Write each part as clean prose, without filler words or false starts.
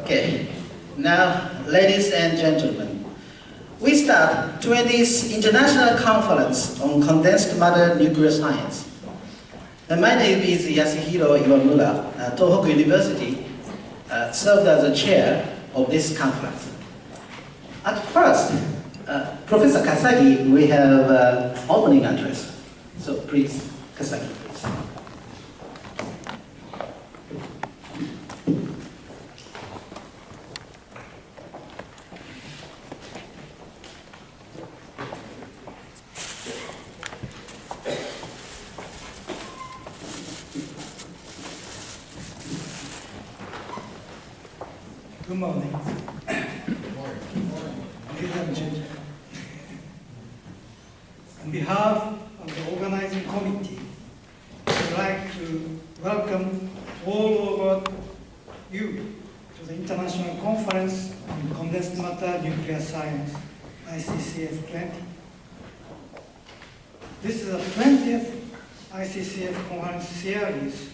Okay, now, ladies and gentlemen, we start 20th International Conference on Condensed Matter Nuclear Science. And my name is Yasuhiro Iwamura. Tohoku University served as the chair of this conference. At first, Professor Kasagi will have opening address. So please, Kasagi, please. Good morning. Good morning. Ladies and gentlemen. On behalf of the organizing committee, I would like to welcome all of you to the International Conference on Condensed Matter Nuclear Science, ICCF 20. This is the 20th ICCF conference series,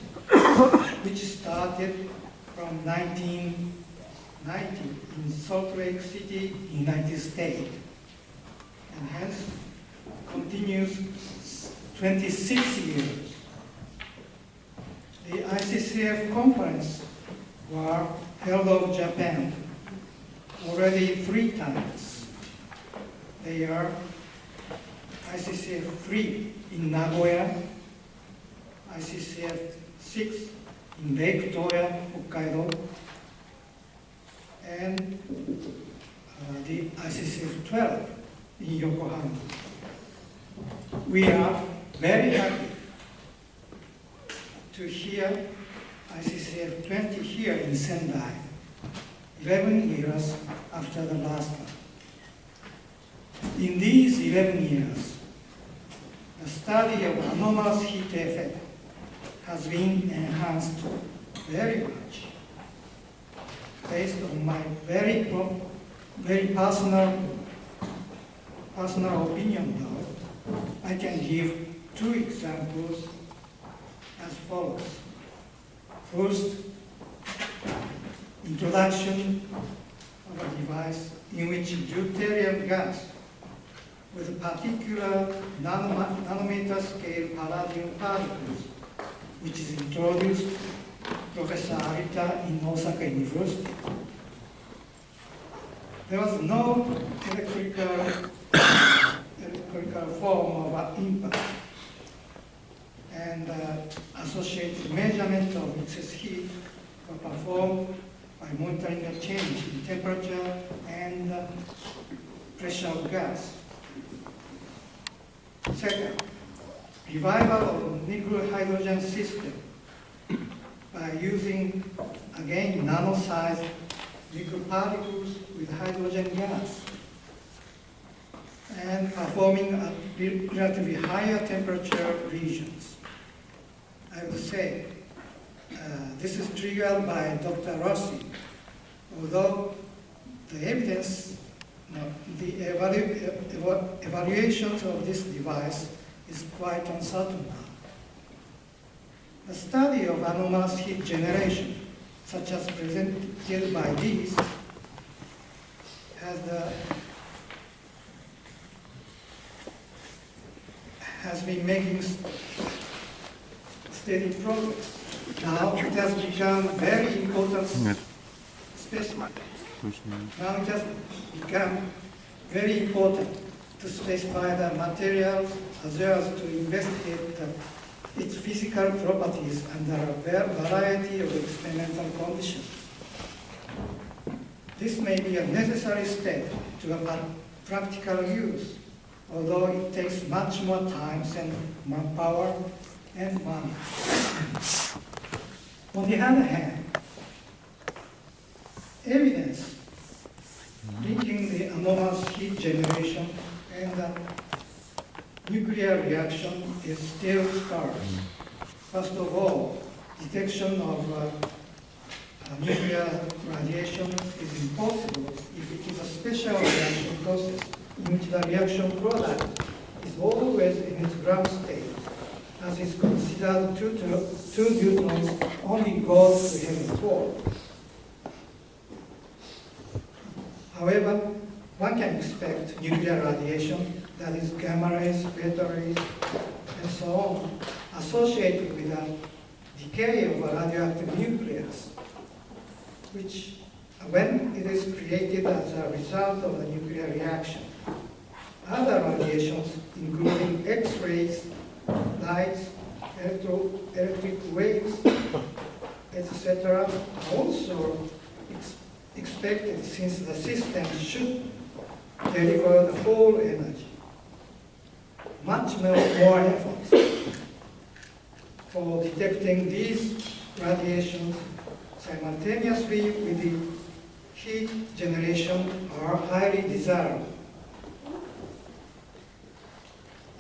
which started from 1990 in Salt Lake City, United States, and hence continues 26 years. The ICCF conference were held in Japan already 3 times. They are ICCF 3 in Nagoya, ICCF 6 in Lake Toya, Hokkaido, and the ICCF 12 in Yokohama. We are very happy to hear ICCF 20 here in Senday, 11 years after the last one. In these 11 years, the study of anomalous heat effect has been enhanced very much. Based on my very personal opinion, though, I can give 2 examples as follows. First, introduction of a device in which deuterium gas with particular nanometer scale palladium particles, which is introduced Professor Arita in Osaka University. There was no electrical form of impact, and associated measurement of excess heat were performed by monitoring a change in temperature and pressure of gas. Second, revival of nuclear hydrogen system by using, again, nano-sized nuclear particles with hydrogen gas and performing at relatively higher temperature regions. I would say this is triggered by Dr. Rossi, although the evidence, the evaluations of this device is quite uncertain now. The study of anomalous heat generation, such as presented by these, has been making steady progress. Now it has become very important specimen. Now it has become very important to specify the materials as well as to investigate its physical properties under a variety of experimental conditions. This may be a necessary step to a practical use, although it takes much more time and manpower and money. On the other hand, evidence linking the anomalous heat generation and the nuclear reaction is still scarce. First of all, detection of nuclear radiation is impossible if it is a special reaction process in which the reaction product is always in its ground state, as is considered 2 neutrons only goes to heavy core. However, one can expect nuclear radiation, that is gamma rays, beta rays, and so on, associated with the decay of a radioactive nucleus, which, when it is created as a result of a nuclear reaction. Other radiations, including X-rays, lights, electric waves, etc., are also expected, since the system should deliver the whole energy. Much more efforts for detecting these radiations simultaneously with the heat generation are highly desirable.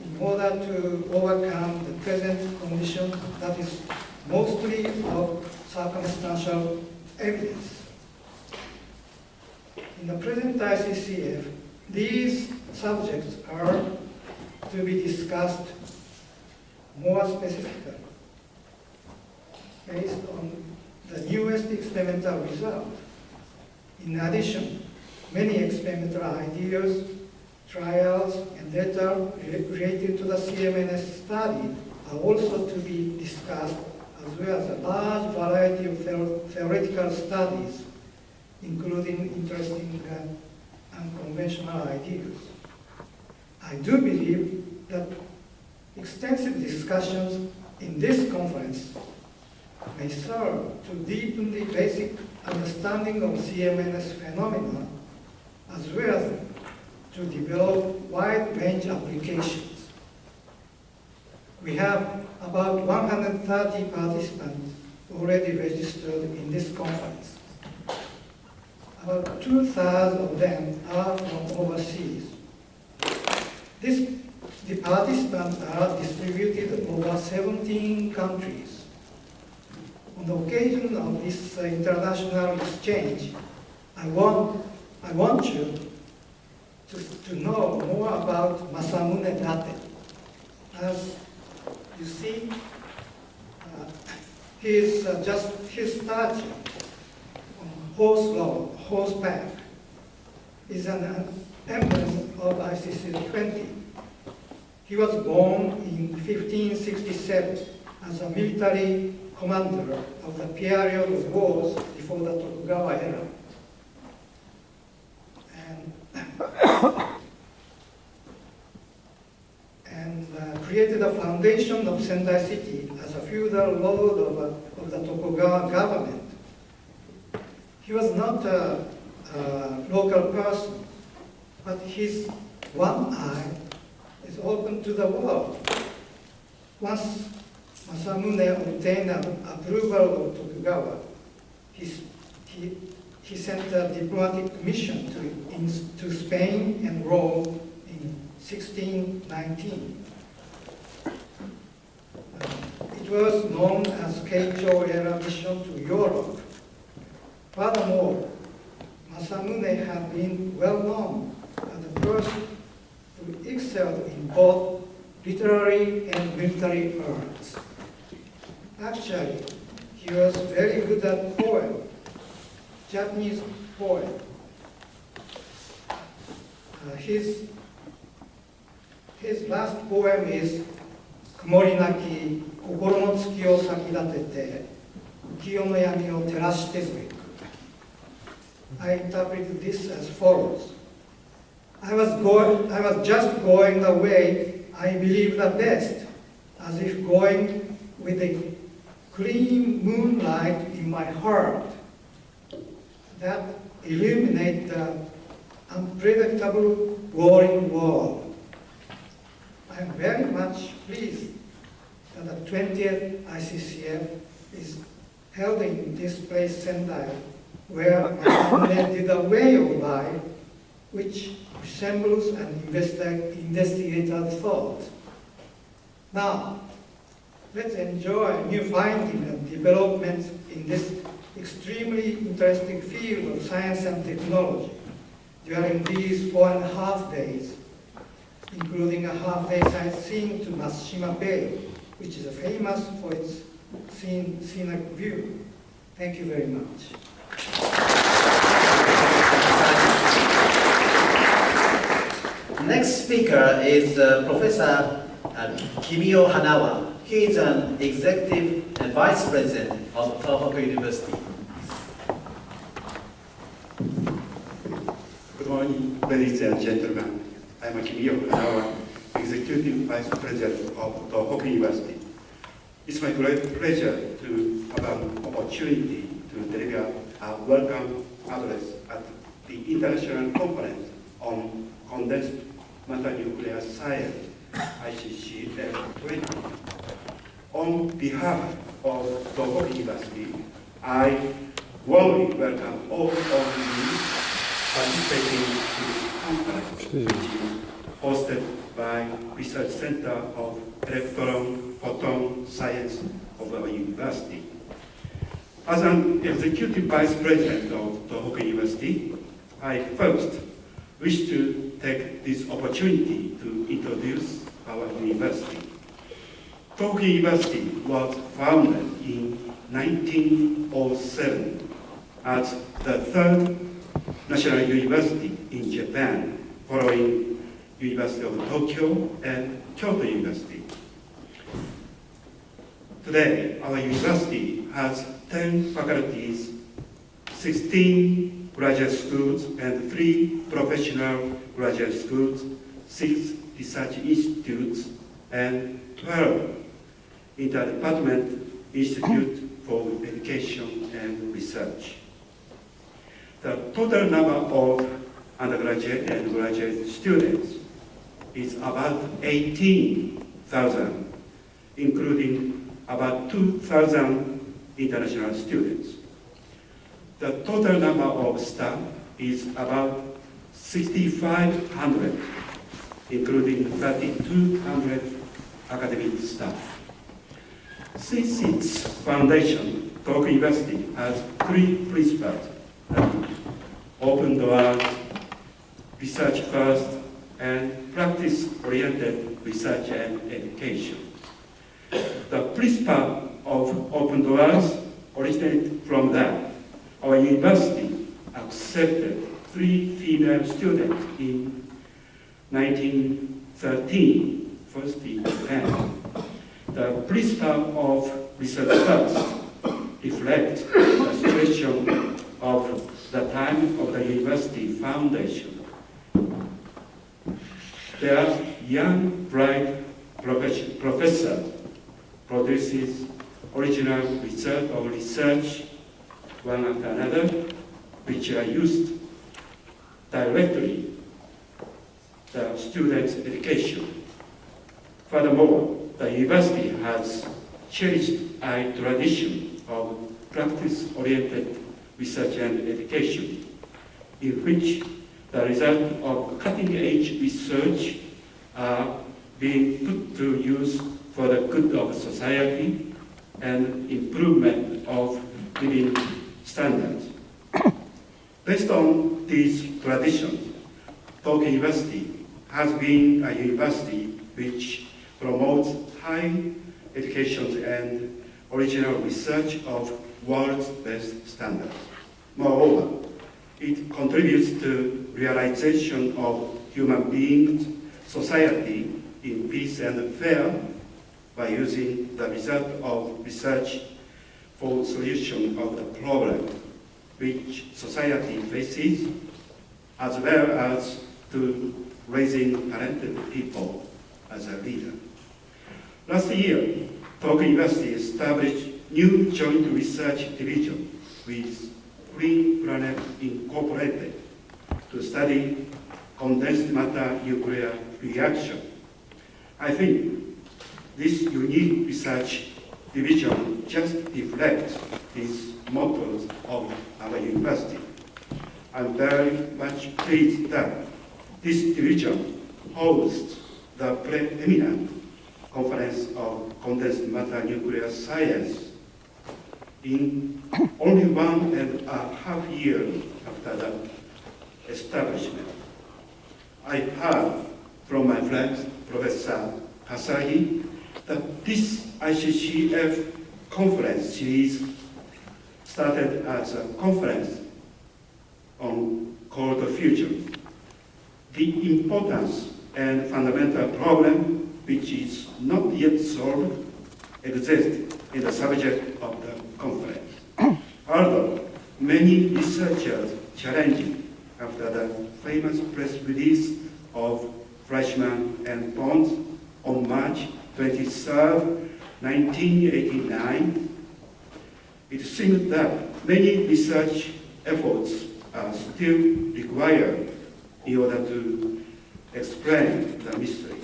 In order to overcome the present condition that is mostly of circumstantial evidence. In the present ICCF, these subjects are to be discussed more specifically based on the newest experimental result. In addition, many experimental ideas, trials, and data related to the CMNS study are also to be discussed, as well as a large variety of theoretical studies, including interesting and unconventional ideas. I do believe that extensive discussions in this conference may serve to deepen the basic understanding of CMNS phenomena, as well as to develop wide range applications. We have about 130 participants already registered in this conference. About 2/3 of them are from overseas. The participants are distributed over 17 countries. On the occasion of this international exchange, I want you to know more about Masamune Date. As you see, his statue on horseback is an emblem of ICCF 20. He was born in 1567 as a military commander of the period of wars before the Tokugawa era. And created a foundation of Senday city as a feudal lord of the Tokugawa government. He was not a local person, but his one eye is open to the world. Once Masamune obtained approval of Tokugawa, he sent a diplomatic mission to Spain and Rome in 1619. It was known as Keicho era mission to Europe. Furthermore, Masamune had been well known as the first who excelled in both literary and military arts. Actually, he was very good at poem, Japanese poem. His last poem is Kumori naki kokoro no tsuki o sakidatete ukiyo no yami o terashite zuiku. I interpret this as follows. I was just going the way I believe the best, as if going with a clean moonlight in my heart that illuminate the unpredictable warring world. I am very much pleased that the 20th ICCF is held in this place, Senday, where Masamune did a way of life which resembles an investigator's thought. Now, let's enjoy new findings and developments in this extremely interesting field of science and technology during these 4.5 days, including a half-day sightseeing to Matsushima Bay, which is famous for its scenic view. Thank you very much. Next speaker is Professor Kimio Hanawa. He is an executive and vice president of Tohoku University. Good morning, ladies and gentlemen. I'm Kimio Hanawa, executive vice president of Tohoku University. It's my great pleasure to have an opportunity to deliver a welcome address at the International Conference on Condensed Matter Nuclear Science, ICCF 20. On behalf of Tohoku University, I warmly welcome all of you participating in this conference, which is hosted by Research Center of Electron Photon Science of our university. As an executive vice president of Tohoku University, I first wish to take this opportunity to introduce our university. Tohoku University was founded in 1907 as the third national university in Japan, following University of Tokyo and Kyoto University. Today, our university has 10 faculties, 16 graduate schools, and 3 professional graduate schools, 6 research institutes, and 12 interdepartment institutes for education and research. The total number of undergraduate and graduate students is about 18,000, including about 2,000 international students. The total number of staff is about 6,500, including 3,200 academic staff. Since its foundation, Tohoku University has 3 principles: open doors, research first, and practice-oriented research and education. The principle of open doors originated from that. Our university accepted 3 female students in 1913, first in Japan. The principle of research first reflects the situation of the time of the university foundation. Their young, bright professor produces original result of research one after another, which are used directly the students' education. Furthermore, the university has cherished a tradition of practice-oriented research and education, in which the result of cutting-edge research are being put to use for the good of society and improvement of living standards. Based on these traditions, Tohoku University has been a university which promotes high education and original research of world's best standards. Moreover, it contributes to realization of human beings, society in peace and fair by using the result of research for solution of the problem which society faces, as well as to raising talented people as a leader. Last year, Tohoku University established new joint research division with Green Planet Incorporated to study condensed matter nuclear reaction. I think this unique research division just reflects these mottos of our university. I'm very much pleased that this division hosts the preeminent Conference of Condensed Matter Nuclear Science in only 1.5 years after the establishment. I heard from my friend, Professor Kashiwagi, that this ICCF conference series started as a conference on cold fusion. The importance and fundamental problem which is not yet solved exists in the subject of the conference. Although many researchers challenge after the famous press release of Fleischmann and Pons on March 23, 1989, it seems that many research efforts are still required in order to explain the mystery.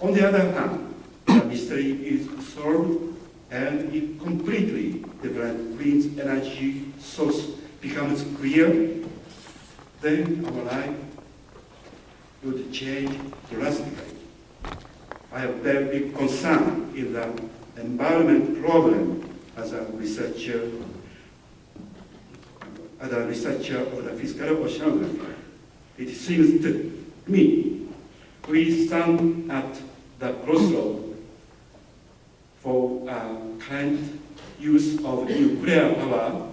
On the other hand, the mystery is solved and if completely different clean energy source becomes clear, then our life would change drastically. I have very big concern in the environment problem as a researcher of the physical oceanography. It seems to me we stand at the crossroad for current use of nuclear power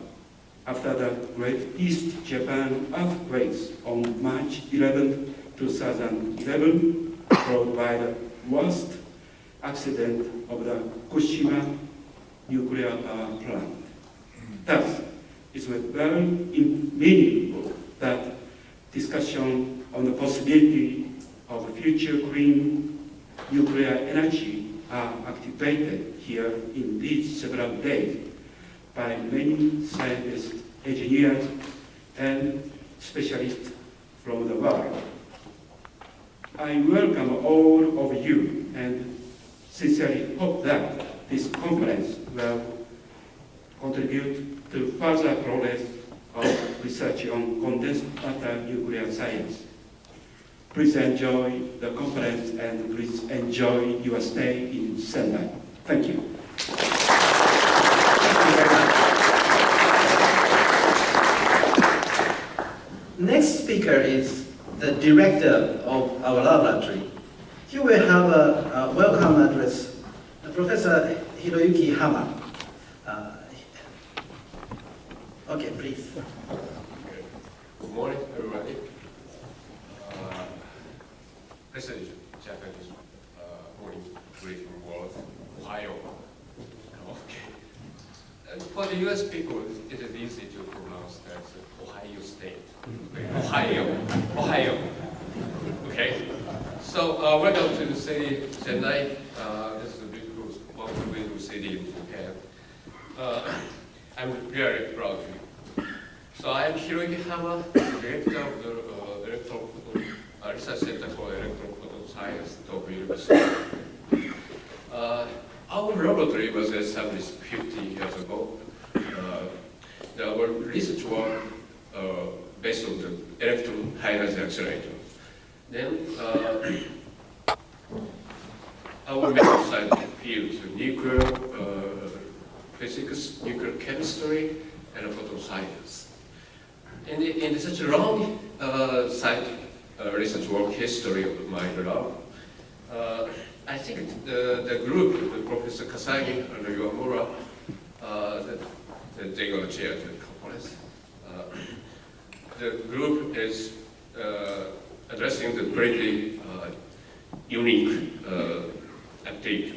after the Great East Japan earthquakes on March 11, 2011, followed by the worst accident of the Fukushima nuclear power plant. Thus, it's very meaningful that discussion on the possibility of future clean nuclear energy are activated here in these several days by many scientists, engineers, and specialists from the world. I welcome all of you and sincerely hope that this conference will contribute to further progress of research on condensed matter nuclear science. Please enjoy the conference and please enjoy your stay in Senday. Thank you. Next speaker is the director of our laboratory. He will have a welcome address. Professor Hiroyuki Hama. Okay, please. Good morning, everybody. This is Japanese morning greeting word, Ohio. Okay. And for the US people, it is easy to pronounce that Ohio State. Ohio. Okay. So welcome to the city, Senday. This is a beautiful, beautiful city in Japan. I'm very proud of you. So I am Hiroyuki Hama, director of the Research Center for Electron Science at Tokyo University. Our laboratory was established 50 years ago. Our research work based on the electron high energy accelerator. Then our main scientific fields: nuclear physics, nuclear chemistry, and photoscience. In such a long scientific research work history of my lab, I think the group, Professor Kashiwagi and Yuamura, they got a chair to the conference. The group is addressing the greatly unique activity.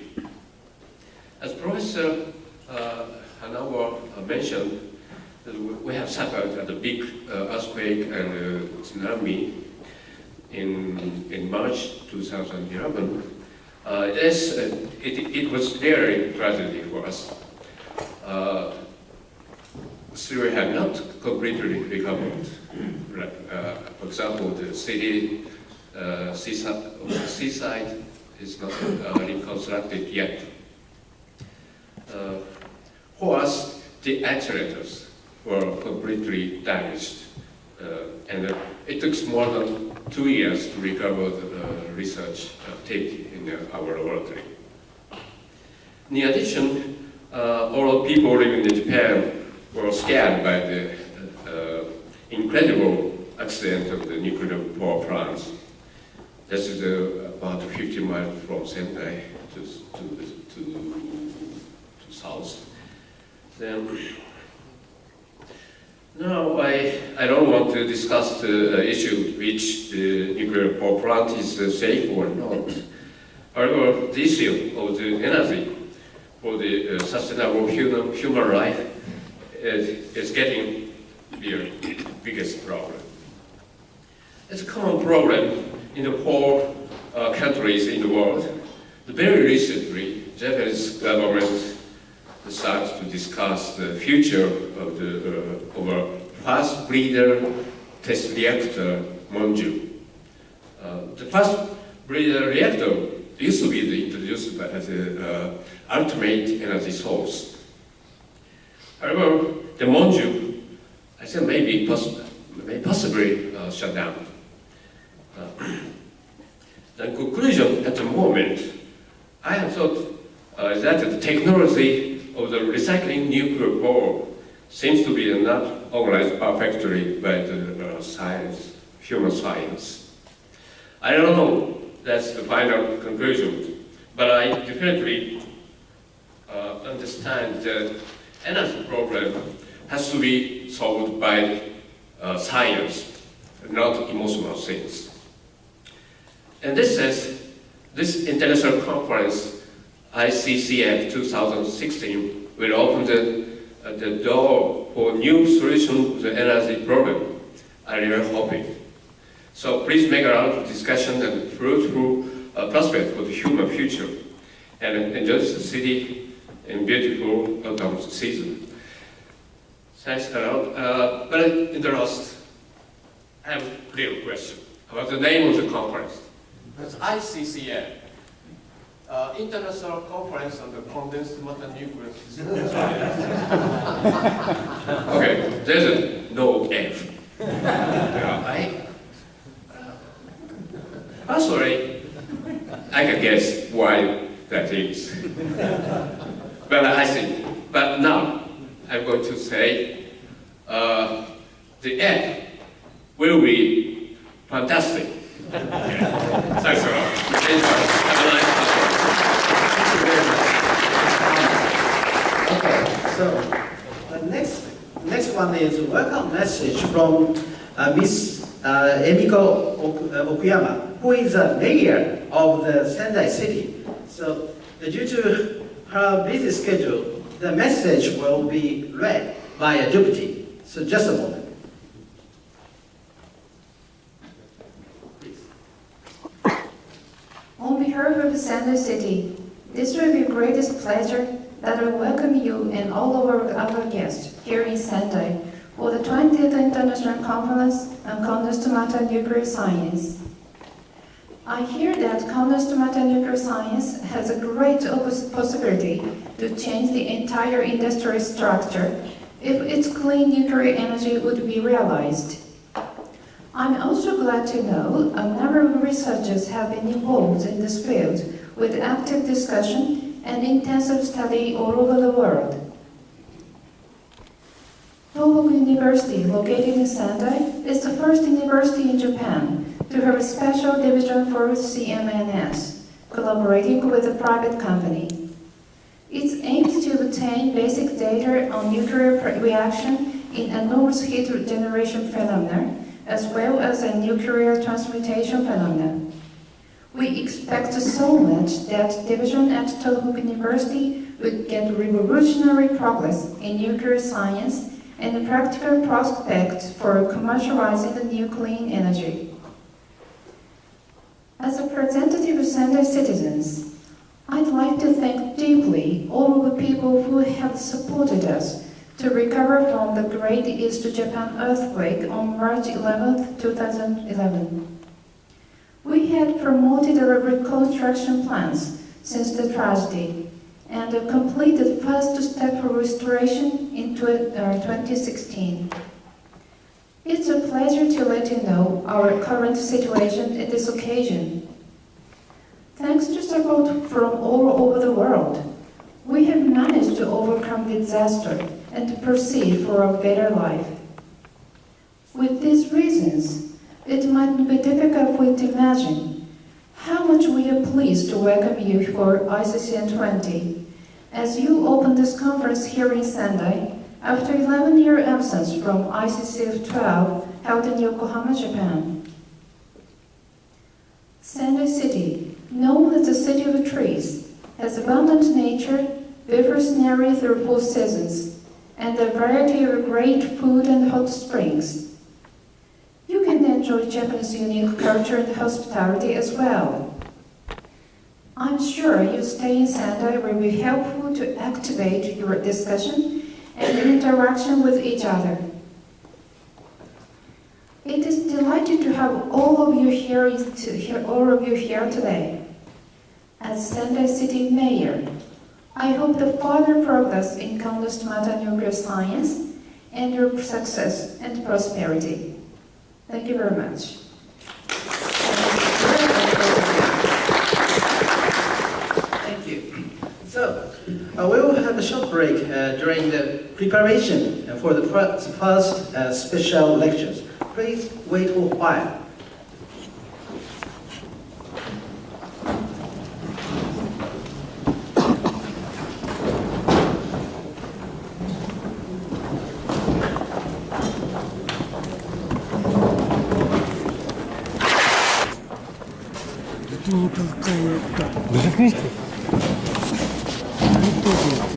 As Professor Hanawa mentioned, we have suffered a big earthquake and tsunami in March 2011. It was very tragedy for us. So we have not completely recovered. For example, the city seaside is not reconstructed yet. For us, the accelerators were completely damaged, and it took more than 2 years to recover the research activity in our laboratory. In addition, all people living in Japan were scared by the incredible accident of the nuclear power plants. This is about 50 miles from Senday to south. Then No, I don't want to discuss the issue which the nuclear power plant is safe or not. However, the issue of the energy for the sustainable human life is getting the biggest problem. It's a common problem in the whole countries in the world. Very recently, Japanese government starts to discuss the future of our fast breeder test reactor module. The fast breeder reactor used to be introduced as the ultimate energy source. However, the module, I think, may possibly shut down. The conclusion at the moment, I have thought that the technology of the recycling nuclear power seems to be not organized perfectly by the human science. I don't know, that's the final conclusion, but I definitely understand that energy problem has to be solved by science, not emotional things. In this sense, this international conference, ICCF 2016, will open the door for new solution to the energy problem. I really hope it. So please make a lot of discussion and fruitful prospect for the human future, and enjoy the city in beautiful autumn season. Thanks a lot. But in the last, I have a little question about the name of the conference. That's ICCF. International Conference on the Condensed Matter Nuclear Physics. Okay, there's a no F. Personally, I can guess why that is. But I think, but now I'm going to say the F will be fantastic. Thanks a lot. Have a nice day. Okay, so the next one is a welcome message from Miss Emiko Okuyama, who is a mayor of the Senday city. So due to her busy schedule, the message will be read by a deputy. So just a moment. On behalf of Senday City, this will be greatest pleasure that I welcome you and all of our other guests here in Senday for the 20th International Conference on Condensed Matter Nuclear Science. I hear that condensed matter nuclear science has a great possibility to change the entire industry structure if its clean nuclear energy would be realized. I'm also glad to know a number of researchers have been involved in this field with active discussion and intensive study all over the world. Tohoku University, located in Senday, is the first university in Japan to have a special division for CMNS, collaborating with a private company. It aims to obtain basic data on nuclear reaction in enormous heat generation phenomena, as well as a nuclear transmutation phenomena. We expect so much that division at Tohoku University would get revolutionary progress in nuclear science and practical prospects for commercializing the new clean energy. As a representative of Senday citizens, I'd like to thank deeply all of the people who have supported us to recover from the Great East Japan earthquake on March 11, 2011. We had promoted our reconstruction plans since the tragedy and completed first step for restoration in 2016. It's a pleasure to let you know our current situation at this occasion. Thanks to support from all over the world, we have managed to overcome disaster and to proceed for a better life. With these reasons, it might be difficult for you to imagine how much we are pleased to welcome you for ICCF 20. As you open this conference here in Senday, after 11-year absence from ICCF 12 held in Yokohama, Japan. Senday City, known as the City of Trees, has abundant nature, diverse scenery through 4 seasons, and a variety of great food and hot springs. You can enjoy Japanese unique culture and hospitality as well. I'm sure your stay in Senday will be helpful to activate your discussion and interaction with each other. It is delighted to have all of you here today. As Senday City Mayor, I hope the further progress in condensed matter nuclear science and your success and prosperity. Thank you very much. Thank you. So, we will have a short break during the preparation for the first special lectures. Please wait for a while. Ты не толкай это. Даже вместе?